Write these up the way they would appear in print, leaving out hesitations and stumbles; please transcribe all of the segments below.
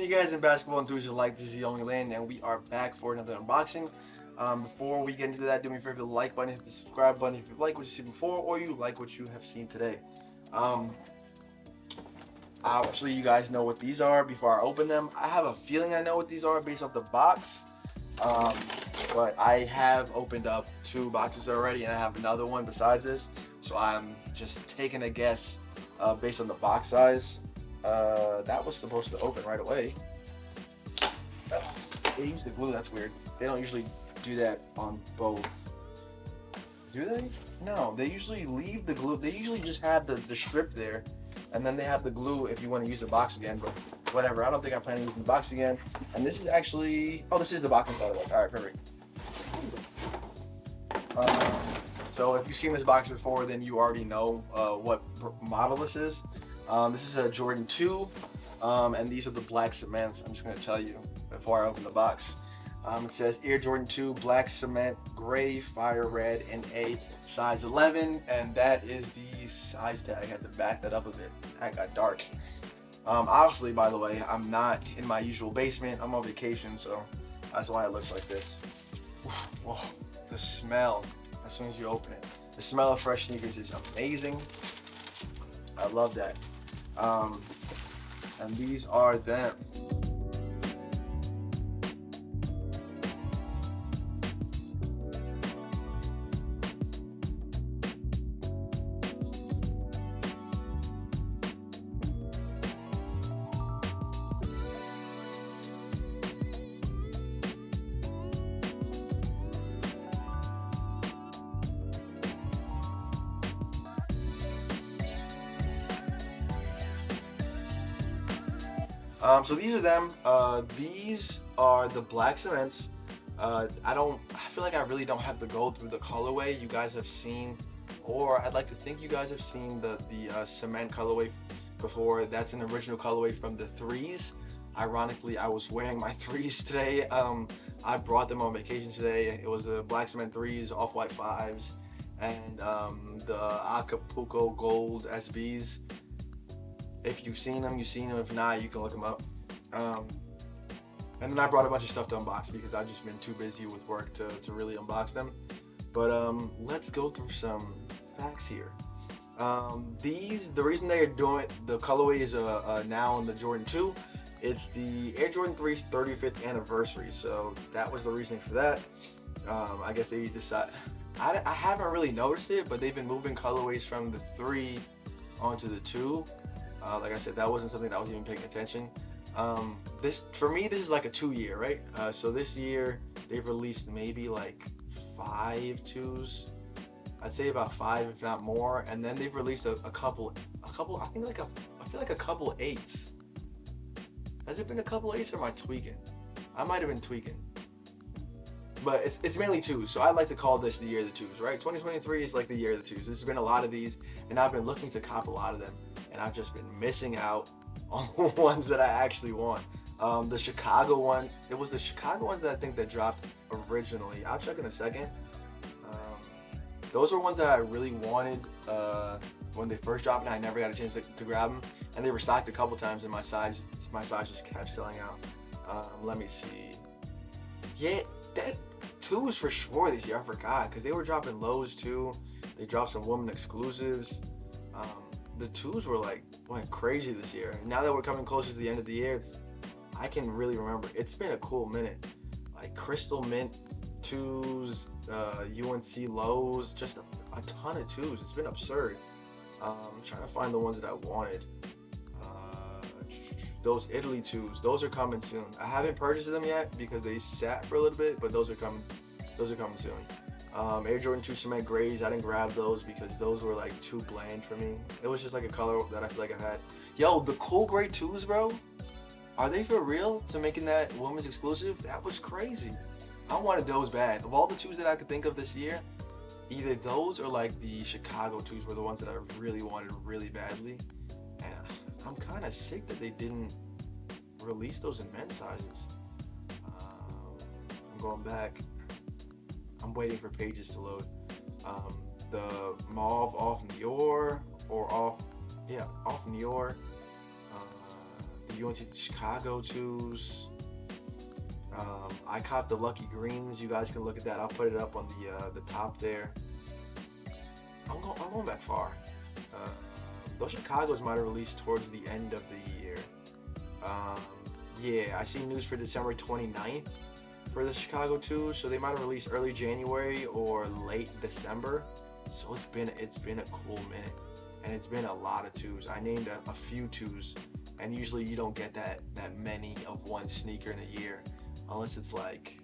So you guys in basketball enthusiasts like this is the only lane, and we are back for another unboxing. Before we get into that, do me a favor, the like button, hit the subscribe button if you like what you see before or you like what you have seen today. Um, Obviously, you guys know what these are before I open them. I have a feeling I know what these are based off the box, um, but I have opened up 2 boxes already, and I have another one besides this. So I'm just taking a guess based on the box size. That was supposed to open right away. They use the glue. That's weird. They don't usually do that on both. Do they? No, they usually leave the glue. They usually just have the strip there, and then they have the glue if you want to use the box again. But whatever. I don't think I'm planning on using the box again. And this is actually. Oh, this is the box by the way. All right, perfect. So if you've seen this box before, then you already know what model this is. This is a Jordan 2, and these are the black cements. I'm just going to tell you before I open the box. It says Air Jordan 2 black cement gray fire red in a size 11, and that is the size tag. I had to back that up a bit. That got dark. Obviously, by the way, I'm not in my usual basement. I'm on vacation, so that's why it looks like this. Whoa, the smell as soon as you open it. The smell of fresh sneakers is amazing. I love that. And these are them. So these are them. These are the black cements. I feel like I really don't have to go through the colorway you guys have seen, or I'd like to think you guys have seen the cement colorway before. That's an original colorway from the threes. Ironically, I was wearing my threes today. I brought them on vacation today. It was the black cement threes, off-white fives, and the Acapulco gold SBs. If you've seen them, you've seen them. If not, you can look them up. And then I brought a bunch of stuff to unbox because I've just been too busy with work to really unbox them. But let's go through some facts here. The reason they are doing the colorway is now in the Jordan 2. It's the Air Jordan 3's 35th anniversary, so that was the reasoning for that. I guess they decided. I haven't really noticed it, but they've been moving colorways from the 3 onto the 2. Like I said, that wasn't something that I was even paying attention. For me, this is like a 2-year, right? So this year they've released maybe like 5 2s. I'd say about 5, if not more. And then they've released a couple. I feel like a couple 8s. Has it been a couple 8s or am I tweaking? I might have been tweaking. But it's mainly 2s, so I like to call this the year of the 2s, right? 2023 is like the year of the 2s. There's been a lot of these, and I've been looking to cop a lot of them, and I've just been missing out on the ones that I actually want. The Chicago one, it was the Chicago ones that I think that dropped originally. I'll check in a second. Those were ones that I really wanted when they first dropped, and I never got a chance to grab them. And they were stocked a couple times, and my size just kept selling out. Let me see. Yeah, that 2s for sure this year. I forgot because they were dropping lows too. They dropped some woman exclusives. The 2s went crazy this year. Now that we're coming closer to the end of the year, I can really remember. It's been a cool minute. Like Crystal Mint 2s, UNC lows, just a ton of 2s. It's been absurd. I'm trying to find the ones that I wanted. Those Italy 2s, those are coming soon. I haven't purchased them yet because they sat for a little bit, but those are coming soon. Air Jordan 2 cement grays, I didn't grab those because those were like too bland for me. It was just like a color that I feel like I had. Yo, the cool gray 2s, bro, are they for real to making that women's exclusive? That was crazy. I wanted those bad. Of all the 2s that I could think of this year, either those or like the Chicago 2s were the ones that I really wanted really badly. And I'm kind of sick that they didn't release those in men's sizes. I'm going back. I'm waiting for pages to load. The mauve off Nior or off Nior. UNC Chicago 2s. I copped the Lucky Greens. You guys can look at that. I'll put it up on the top there. I'm going back far. Those Chicago's might have released towards the end of the year. Yeah, I see news for December 29th for the Chicago 2s, so they might have released early January or late December. So it's been a cool minute, and it's been a lot of 2s. I named a few 2s, and usually you don't get that many of one sneaker in a year, unless it's like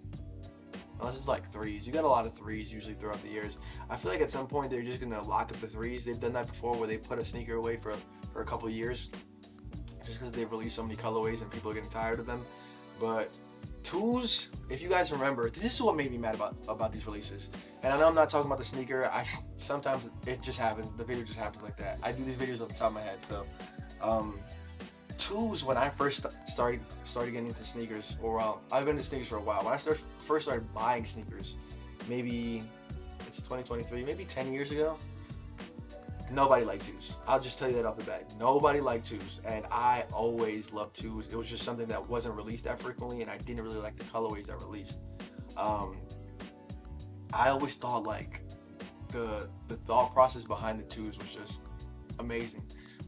3s. You got a lot of 3s usually throughout the years. I feel like at some point they're just gonna lock up the 3s. They've done that before, where they put a sneaker away for a couple years, just because they've released so many colorways and people are getting tired of them. But 2s, if you guys remember, this is what made me mad about these releases. And I know I'm not talking about the sneaker. Sometimes it just happens. The video just happens like that. I do these videos off the top of my head. So 2s, when I first started getting into sneakers, or well, I've been into sneakers for a while. When I first started buying sneakers, maybe it's 2023, maybe 10 years ago, nobody liked 2s. I'll just tell you that off the bat. Nobody liked 2s, and I always loved 2s. It was just something that wasn't released that frequently, and I didn't really like the colorways that released. I always thought like the thought process behind the 2s was just amazing.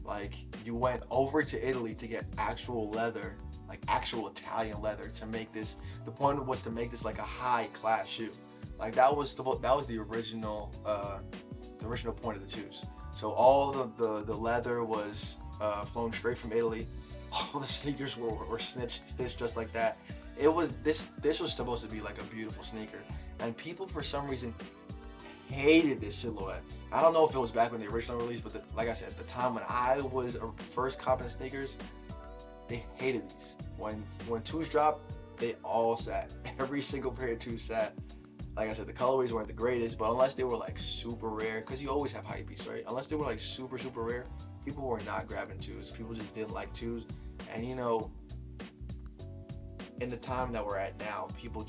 Like, you went over to Italy to get actual leather, like actual Italian leather, to make this. The point was to make this like a high class shoe. Like that was the original point of the 2s. So all the leather was flown straight from Italy. All the sneakers were stitched just like that. This was supposed to be like a beautiful sneaker, and people for some reason hated this silhouette. I don't know if it was back when the original release, but like I said, at the time when I was first copping sneakers, they hated these. When 2s dropped, they all sat. Every single pair of 2s sat. Like I said, the colorways weren't the greatest, but unless they were like super rare, because you always have hypebeasts, right? Unless they were like super rare, people were not grabbing 2s. People just didn't like 2s. And you know, in the time that we're at now, people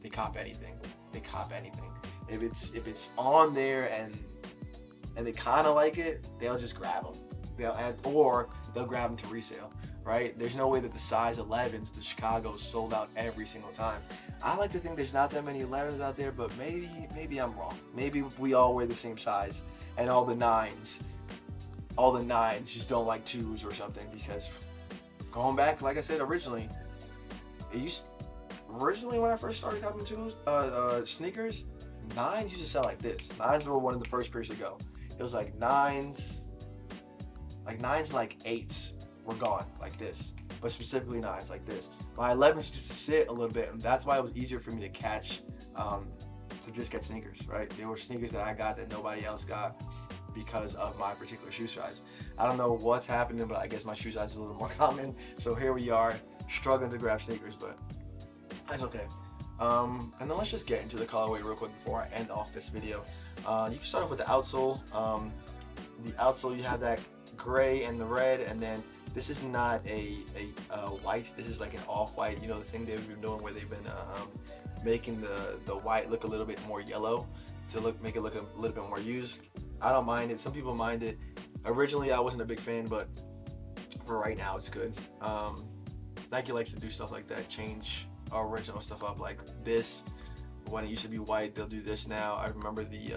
they cop anything. They cop anything. If it's on there and they kind of like it, they'll just grab them. Or they'll grab them to resale, right? There's no way that the size 11s, the Chicago's, sold out every single time. I like to think there's not that many 11s out there, but maybe I'm wrong. Maybe we all wear the same size, and all the 9s just don't like 2s or something. Because going back, like I said, originally when I first started copping 2s, sneakers, 9s used to sell like this. 9s were one of the first pairs to go. It was like 9s and like 8s were gone like this, but specifically 9s like this. My 11s used to sit a little bit, and that's why it was easier for me to catch, to just get sneakers, right? There were sneakers that I got that nobody else got because of my particular shoe size. I don't know what's happening, but I guess my shoe size is a little more common. So here we are, struggling to grab sneakers, but that's okay. And then let's just get into the colorway real quick before I end off this video. You can start off with the outsole. The outsole, you have that gray and the red, and then this is not a white. This is like an off-white. You know, the thing they've been doing where they've been making the white look a little bit more yellow to make it look a little bit more used. I don't mind it. Some people mind it. Originally, I wasn't a big fan, but for right now, it's good. Nike likes to do stuff like that, change original stuff up. Like this, when it used to be white, they'll do this now. I remember the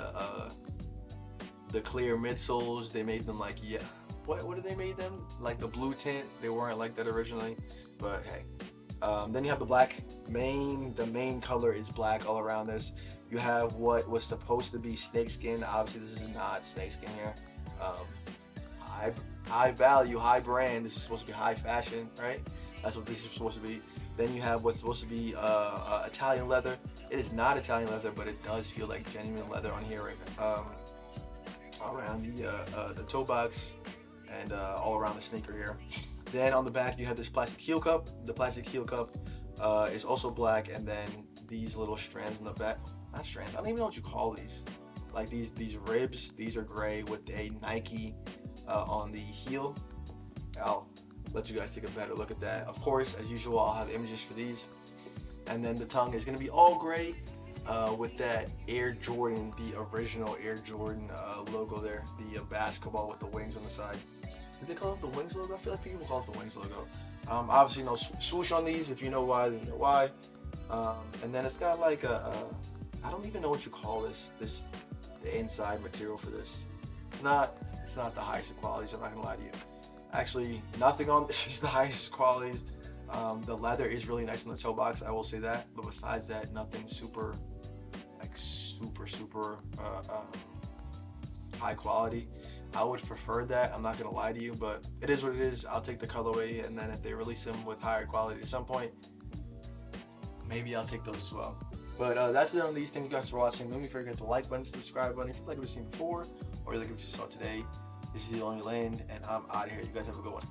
clear midsoles, they made them like, yeah, what did they make them? Like the blue tint. They weren't like that originally, but hey. Then you have the black. The main color is black all around this. You have what was supposed to be snakeskin. Obviously, this is not snakeskin here. High value, high brand. This is supposed to be high fashion, right? That's what this is supposed to be. Then you have what's supposed to be Italian leather. It is not Italian leather, but it does feel like genuine leather on here, right? Around the toe box and all around the sneaker here. Then on the back you have this plastic heel cup. The plastic heel cup is also black, and then these little strands in the back. Not strands. I don't even know what you call these. Like these ribs. These are gray with a Nike on the heel. I'll let you guys take a better look at that. Of course, as usual, I'll have images for these. And then the tongue is going to be all gray with that Air Jordan, the original Air Jordan logo there. The basketball with the wings on the side. Did they call it the Wings logo? I feel like people call it the Wings logo. Obviously, no swoosh on these. If you know why, then you know why. And then it's got like I don't even know what you call this. The inside material for this. It's not the highest of qualities. I'm not gonna lie to you. Actually, nothing on this is the highest qualities. The leather is really nice in the toe box. I will say that. But besides that, nothing super high quality. I would prefer that. I'm not gonna lie to you, but it is what it is. I'll take the colorway, and then if they release them with higher quality at some point, maybe I'll take those as well. But that's it on these. Thank you guys for watching. Don't forget to like button, subscribe button if you like what you've seen before, or you like what you saw today. This is the Only Lane, and I'm out of here. You guys have a good one.